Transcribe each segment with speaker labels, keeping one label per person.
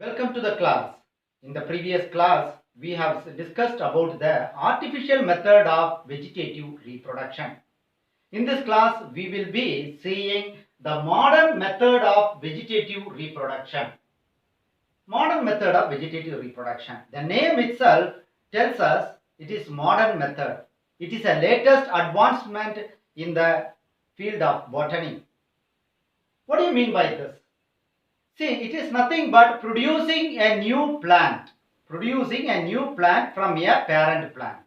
Speaker 1: Welcome to the class. In the previous class, we have discussed about the artificial method of vegetative reproduction. In this class, we will be seeing the modern method of vegetative reproduction. Modern method of vegetative reproduction. The name itself tells us it is modern method. It is a latest advancement in the field of botany. What do you mean by this? See, it is nothing but producing a new plant. Producing a new plant from a parent plant.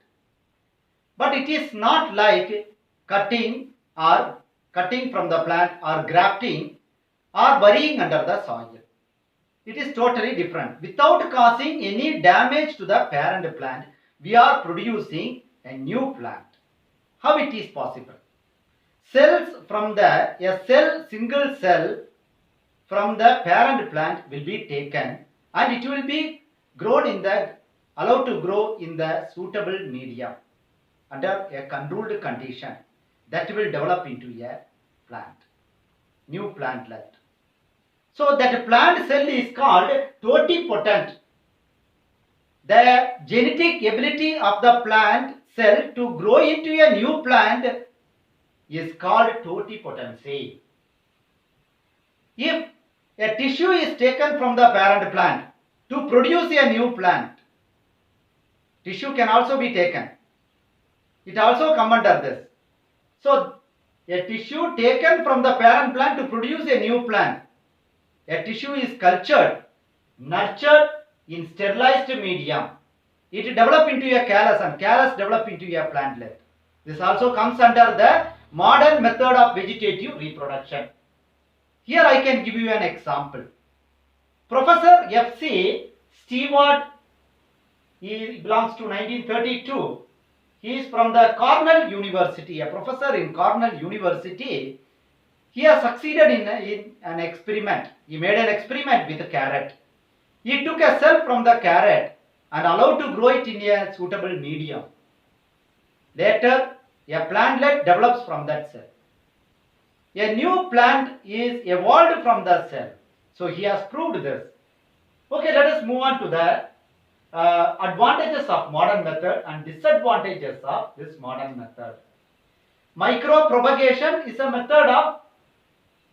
Speaker 1: But it is not like cutting from the plant or grafting or burying under the soil. It is totally different. Without causing any damage to the parent plant, we are producing a new plant. How it is possible? Cells from single cell from the parent plant will be taken and it will be allowed to grow in the suitable medium under a controlled condition that will develop into a plant, new plantlet. So that plant cell is called totipotent. The genetic ability of the plant cell to grow into a new plant is called totipotency. If a tissue is taken from the parent plant to produce a new plant, tissue can also be taken. It also comes under this. So, a tissue taken from the parent plant to produce a new plant. A tissue is cultured, nurtured in sterilized medium. It develops into a callus and callus develops into a plantlet. This also comes under the modern method of vegetative reproduction. Here I can give you an example. Professor F.C. Stewart, he belongs to 1932. He is from the Cornell University, a professor in Cornell University. He has succeeded in an experiment. He made an experiment with a carrot. He took a cell from the carrot and allowed to grow it in a suitable medium. Later, a plantlet develops from that cell. A new plant is evolved from the cell. So he has proved this. Okay, let us move on to the advantages of modern method and disadvantages of this modern method. Micropropagation is a method of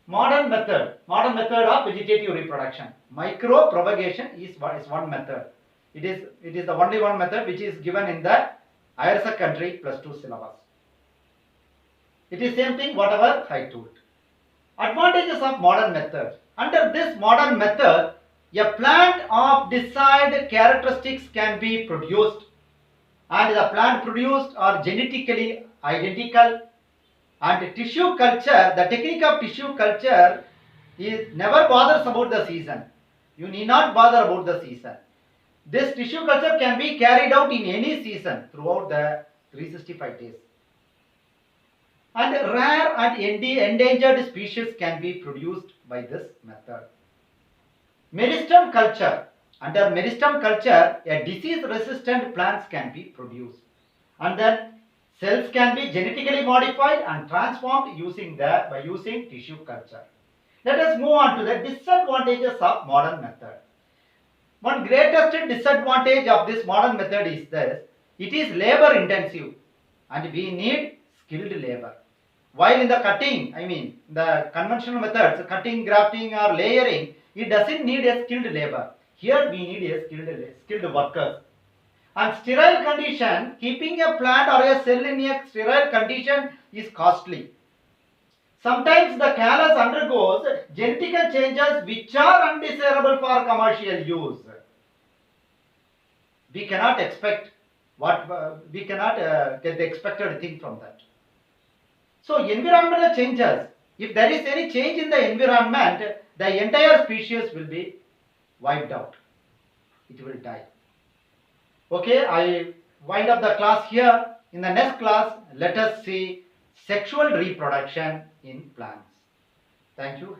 Speaker 1: modern method of vegetative reproduction. Micropropagation is one method. It is the only one method which is given in the higher secondary +2 syllabus. It is same thing whatever I told. Advantages of modern method. Under this modern method, a plant of desired characteristics can be produced, and the plant produced are genetically identical. And tissue culture, the technique of tissue culture is never bothers about the season. You need not bother about the season. This tissue culture can be carried out in any season throughout the 365 days. And rare and endangered species can be produced by this method. Meristem culture. Under meristem culture, a disease-resistant plants can be produced. And then cells can be genetically modified and transformed by using tissue culture. Let us move on to the disadvantages of modern method. One greatest disadvantage of this modern method is this: it is labor intensive and we need skilled labor. While in the cutting, the conventional methods, cutting, grafting or layering, it doesn't need a skilled labor. Here we need a skilled workers. And sterile condition, keeping a plant or a cell in a sterile condition is costly. Sometimes the callus undergoes genetic changes which are undesirable for commercial use. We cannot expect get the expected thing from that. So environmental changes. If there is any change in the environment, the entire species will be wiped out. It will die. Okay, I wind up the class here. In the next class, let us see sexual reproduction in plants. Thank you.